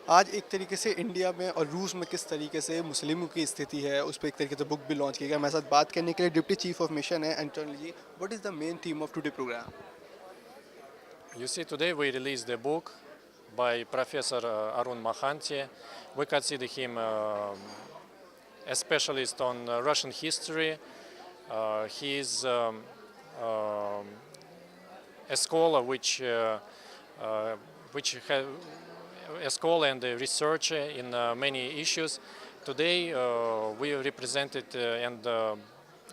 आज एक तरीके से इंडिया में और रूस में किस तरीके से मुस्लिमों की स्थिति है उस पर एक तरीके से बुक भी लॉन्च की गई। हमारे साथ बात करने के लिए डिप्टी चीफ ऑफ मिशन है Antony ji. What is the main theme of today program? You see, today we released a book by Professor Arun Mahanti. We consider him a specialist on Russian history. He is um, a scholar which has a scholar and a researcher in many issues. Today we represented and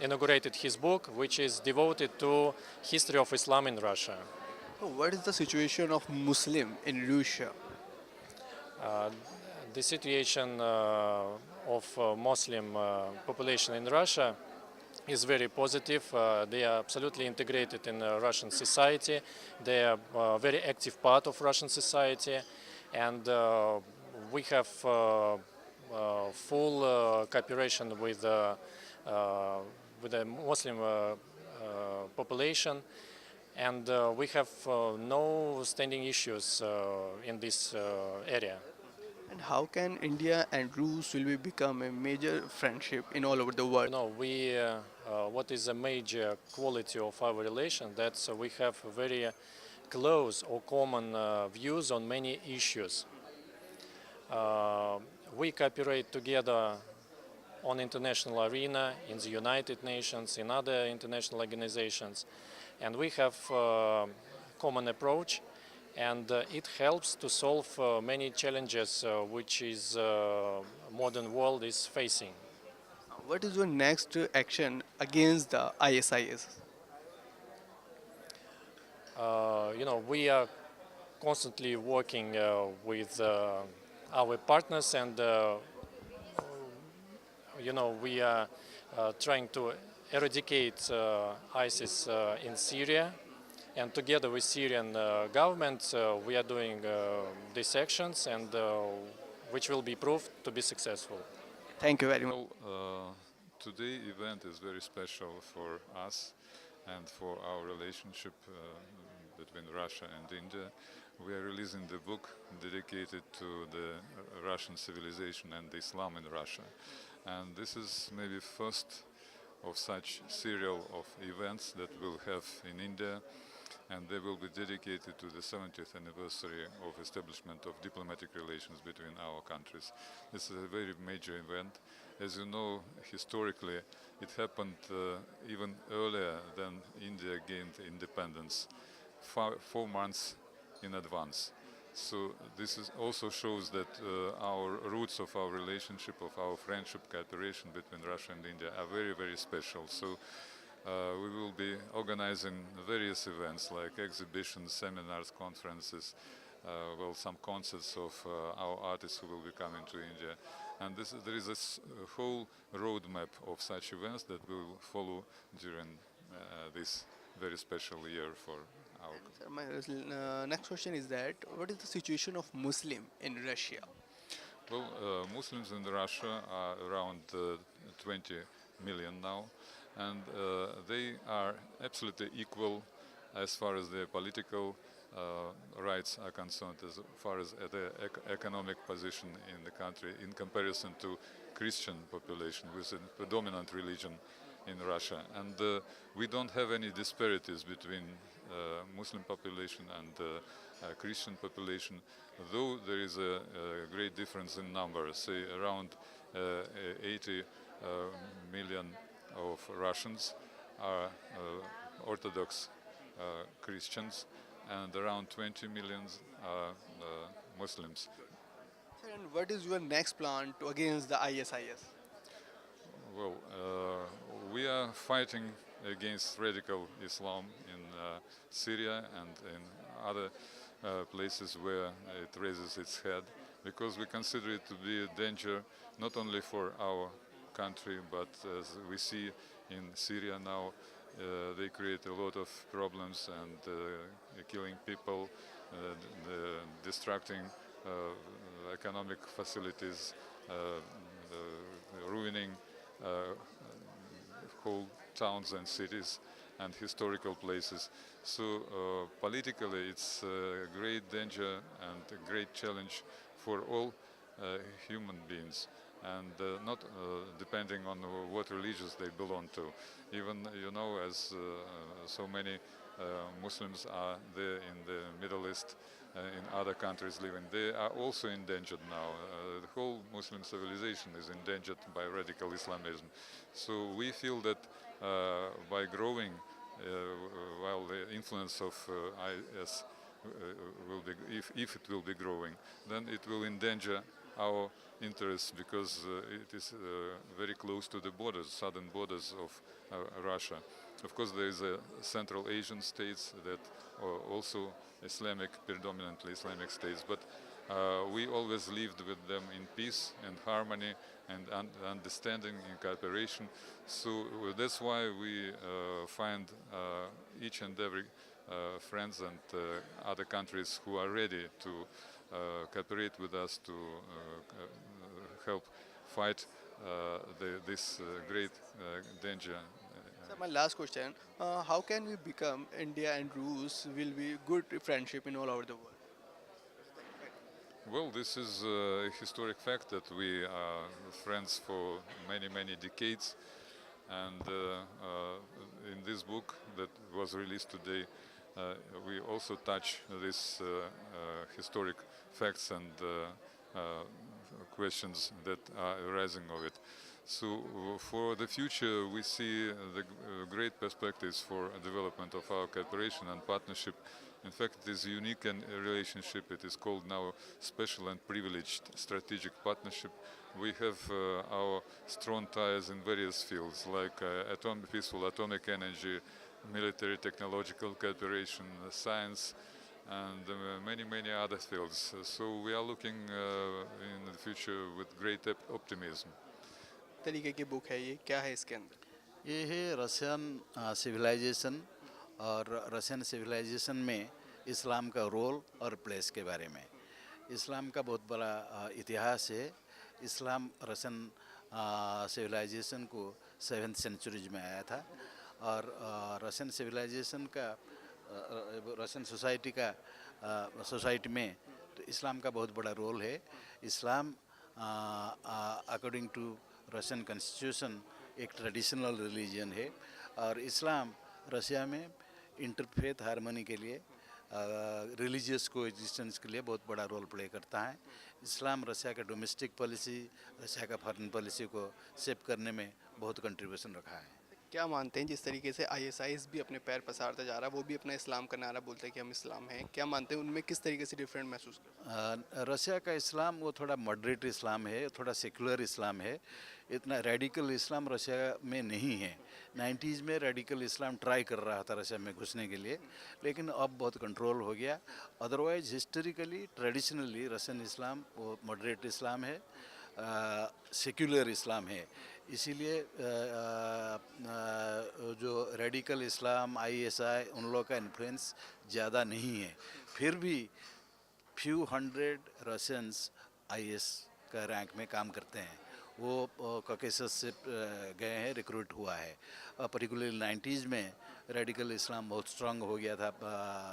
inaugurated his book, which is devoted to history of Islam in Russia. What is the situation of Muslim in Russia? Uh, the situation of Muslim population in Russia is very positive. They are absolutely integrated in Russian society. They are a very active part of Russian society, and we have full cooperation with the Muslim population, and we have no standing issues in this area. And how can India and Rus will be become a major friendship in all over the world? What is a major quality of our relation? That's we have very close or common views on many issues. Uh, we cooperate together on international arena, in the United Nations, in other international organizations, and we have common approach, and it helps to solve many challenges which is modern world is facing. What is your next action against the ISIS? We are constantly working with our partners, and we are trying to eradicate ISIS in Syria, and together with Syrian government we are doing these actions, and which will be proved to be successful. Thank you very much. Well, today event is very special for us and for our relationship between Russia and India. We are releasing the book dedicated to the Russian civilization and Islam in Russia. And this is maybe first of such serial of events that we'll have in India, and they will be dedicated to the 70th anniversary of establishment of diplomatic relations between our countries. This is a very major event. As you know, historically, it happened even earlier than India gained independence, 4 months in advance. So this also shows that our roots of our relationship, of our friendship, cooperation between Russia and India are very, very special. So we will be organizing various events like exhibitions, seminars, conferences, some concerts of our artists who will be coming to India. And there is a whole roadmap of such events that we will follow during this very special year for our. Sir, my next question is that what is the situation of Muslim in Russia? Well, Muslims in Russia are around 20 million now, and they are absolutely equal as far as their political rights are concerned, as far as the economic position in the country in comparison to Christian population, which is a predominant religion in Russia. And we don't have any disparities between Muslim population and Christian population, though there is a great difference in numbers. Say around 80 million of Russians are Orthodox Christians, and around 20 million are Muslims. Sir, and what is your next plan to against the ISIS? Well, we are fighting against radical Islam in Syria and in other places where it raises its head, because we consider it to be a danger not only for our country, but as we see in Syria now, they create a lot of problems and killing people, destructing economic facilities, ruining whole towns and cities and historical places. So politically it's a great danger and a great challenge for all human beings, and not depending on what religions they belong to. Even, as so many Muslims are there in the Middle East, in other countries living, they are also endangered now. The whole Muslim civilization is endangered by radical Islamism. So we feel that by growing, while the influence of IS will be, if it will be growing, then it will endanger our interests, because it is very close to the borders, southern borders of Russia. Of course, there is a Central Asian states that are also Islamic, predominantly Islamic states, but we always lived with them in peace and harmony and understanding and cooperation. So that's why we find each and every friends and other countries who are ready to cooperate with us to help fight this great danger. So my last question, how can we become India and Rus will be good friendship in all over the world? Well, this is a historic fact that we are friends for many, many decades. And in this book that was released today, we also touch these historic facts and questions that are arising of it. So for the future, we see the great perspectives for development of our cooperation and partnership. In fact, it is a unique relationship. It is called now special and privileged strategic partnership. We have our strong ties in various fields, like peaceful atomic energy, military technological cooperation, science, and many, many other fields. So we are looking in the future with great optimism. तरीके की book है ये, क्या है इसके अंदर? ये है रशियन सिविलाइजेशन और रशियन सिविलाइजेशन में इस्लाम का रोल और प्लेस के बारे में। इस्लाम का बहुत बड़ा इतिहास है। इस्लाम रशियन सिविलाइजेशन को 7th सेंचुरीज में आया था और रशियन सिविलाइजेशन का रशियन सोसाइटी में तो इस्लाम का बहुत बड़ा रोल है। इस्लाम अकॉर्डिंग टू रशियन कॉन्स्टिट्यूशन एक ट्रेडिशनल रिलीजन है और इस्लाम रशिया में इंटरफेथ हार्मनी के लिए रिलीजियस को एग्जिस्टेंस के लिए बहुत बड़ा रोल प्ले करता है। इस्लाम रशिया का डोमेस्टिक पॉलिसी, रशिया का फॉरेन पॉलिसी को शेप करने में बहुत कंट्रीब्यूशन रखा है। क्या मानते हैं जिस तरीके से आईएसआईएस भी अपने पैर पसारता जा रहा है, वो भी अपना इस्लाम का नारा बोलते हैं कि हम इस्लाम हैं, क्या मानते हैं उनमें किस तरीके से डिफरेंट महसूस करते हैं? रशिया का इस्लाम वो थोड़ा मॉडरेट इस्लाम है, थोड़ा सेकुलर इस्लाम है। इतना रेडिकल इस्लाम रशिया में नहीं है। 90s में रेडिकल इस्लाम ट्राई कर रहा था रशिया में घुसने के लिए, लेकिन अब बहुत कंट्रोल हो गया। अदरवाइज हिस्टोरिकली ट्रेडिशनली रशियन इस्लाम वो मॉडरेट इस्लाम है, सेक्युलर इस्लाम है। इसीलिए जो रेडिकल इस्लाम आईएसआई उन लोगों का इन्फ्लुएंस ज़्यादा नहीं है। फिर भी फ्यू हंड्रेड रशियंस आईएस का रैंक में काम करते हैं। वो कॉकेसस से गए हैं, रिक्रूट हुआ है। पर्टिकुलरली 90s में रेडिकल इस्लाम बहुत स्ट्रांग हो गया था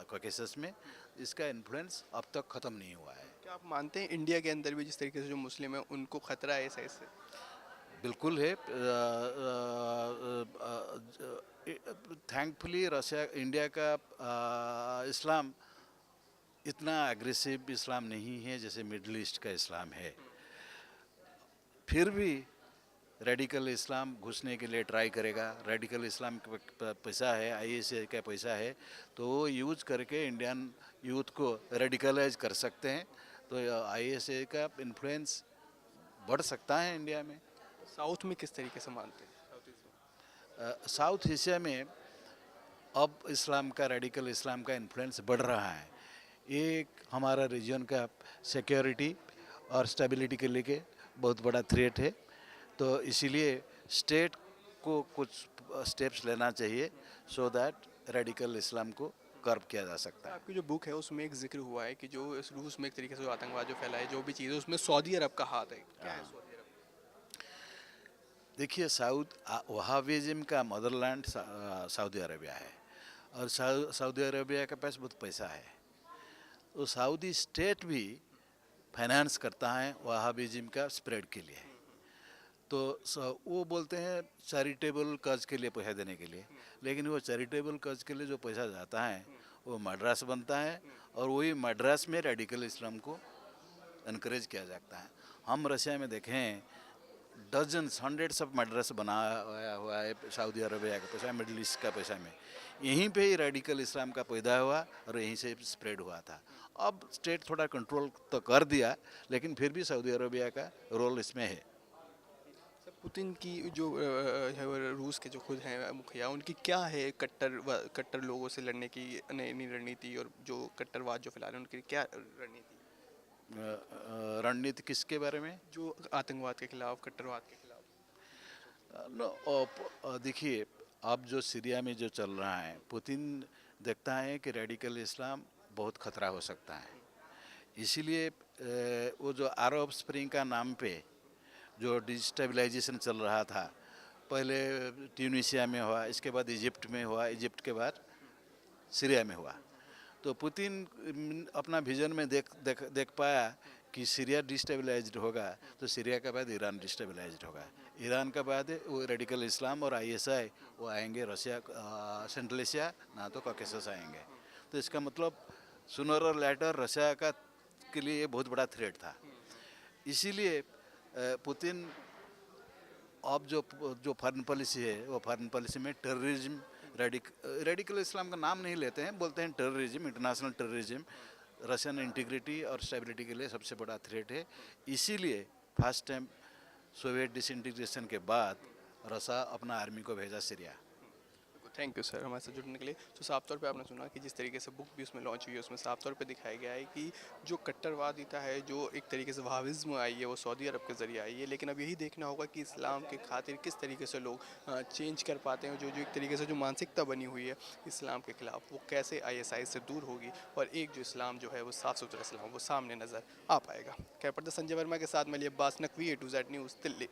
कॉकेसस में। इसका इन्फ्लुएंस अब तक ख़त्म नहीं हुआ है। क्या आप मानते हैं इंडिया के अंदर भी जिस तरीके से जो मुस्लिम है उनको खतरा है ऐसा इससे? बिल्कुल है। थैंकफुली रशिया इंडिया का इस्लाम इतना एग्रेसिव इस्लाम नहीं है जैसे मिडल ईस्ट का इस्लाम है। फिर भी रेडिकल इस्लाम घुसने के लिए ट्राई करेगा। रेडिकल इस्लाम का पैसा है, आईएसआई का पैसा है, तो वो यूज़ करके इंडियन यूथ को रेडिकलाइज कर सकते हैं। तो आईएसआई का इन्फ्लुएंस बढ़ सकता है इंडिया में। साउथ में किस तरीके से मानते हैं? साउथ एशिया में अब इस्लाम का रेडिकल इस्लाम का इन्फ्लुएंस बढ़ रहा है। एक हमारा रीजन का सिक्योरिटी और स्टेबिलिटी के लिए बहुत बड़ा थ्रेट है। तो इसीलिए स्टेट को कुछ स्टेप्स लेना चाहिए सो दैट रेडिकल इस्लाम को कर्ब किया जा सकता है। आपकी जो बुक है उसमें एक जिक्र हुआ है कि जो इस रूस में एक तरीके से जो आतंकवाद जो फैला है, जो भी चीज़ है उसमें सऊदी अरब का हाथ है। क्या है सऊदी अरब? देखिए, वहाबिज्म का मदरलैंड सऊदी अरेबिया है और सऊदी अरेबिया के पास बहुत पैसा है। तो सऊदी स्टेट भी फाइनेंस करता है वहाबिज्म का स्प्रेड के लिए। तो वो बोलते हैं चैरिटेबल कज के लिए पैसा देने के लिए, लेकिन वो चैरिटेबल कज के लिए जो पैसा जाता है वो मद्रास बनता है, और वही मद्रास में रेडिकल इस्लाम को इनक्रेज किया जाता है। हम रशिया में देखें डजन्स हंड्रेड्स ऑफ मद्रास बनाया हुआ है सऊदी अरबिया का पैसा, मिडिल ईस्ट का पैसा में। यहीं पे ही रेडिकल इस्लाम का पैदा हुआ और यहीं से स्प्रेड हुआ था। अब स्टेट थोड़ा कंट्रोल तो कर दिया, लेकिन फिर भी सऊदी अरबिया का रोल इसमें है। पुतिन की जो रूस के जो खुद हैं मुखिया, उनकी क्या है कट्टर लोगों से लड़ने की नई नई रणनीति, और जो कट्टरवाद जो फैला रहे हैं उनकी क्या रणनीति? रणनीति किसके बारे में? जो आतंकवाद के खिलाफ, कट्टरवाद के खिलाफ। देखिए, अब जो सीरिया में जो चल रहा है, पुतिन देखता है कि रेडिकल इस्लाम बहुत खतरा हो सकता है। इसीलिए वो जो अरब स्प्रिंग का नाम पे जो डिस्टेबलाइजेशन चल रहा था, पहले ट्यूनीशिया में हुआ, इसके बाद इजिप्ट में हुआ, इजिप्ट के बाद सीरिया में हुआ। तो पुतिन अपना विजन में देख पाया कि सीरिया डिस्टेबलाइज्ड होगा तो सीरिया के बाद ईरान डिस्टेबलाइज्ड होगा, ईरान के बाद वो रेडिकल इस्लाम और आईएसआई वो आएंगे रशिया, सेंट्रल एशिया ना तो कॉकेसस आएंगे। तो इसका मतलब सूनर और लेटर रशिया का के लिए ये बहुत बड़ा थ्रेट था। इसीलिए पुतिन अब जो फॉरेन पॉलिसी है, वो फॉरेन पॉलिसी में टेररिज्म, रेडिकल इस्लाम का नाम नहीं लेते हैं, बोलते हैं terrorism, international terrorism Russian integrity और स्टेबिलिटी के लिए सबसे बड़ा थ्रेट है। इसीलिए फर्स्ट टाइम सोवियत डिसइंटीग्रेशन के बाद रशिया अपना आर्मी को भेजा सीरिया। थैंक यू सर हमारे साथ जुड़ने के लिए। तो साफ तौर पे आपने सुना कि जिस तरीके से बुक भी उसमें लॉन्च हुई है, उसमें साफ तौर पे दिखाया गया है कि जो कट्टरवादिता है, जो एक तरीके से वहाबिज्म आई है, वो सऊदी अरब के ज़रिए आई है। लेकिन अब यही देखना होगा कि इस्लाम के खातिर किस तरीके से लोग चेंज कर पाते हैं, जो जो एक तरीके से जो मानसिकता बनी हुई है इस्लाम के खिलाफ, वो कैसे ISI से दूर होगी और एक जो इस्लाम जो है वो साफ़ सुथरा इस्लाम वो सामने नज़र आ पाएगा। कैमरा पर्सन संजय वर्मा के साथ मैं अली अब्बास नकवी, A2Z न्यूज़ दिल्ली।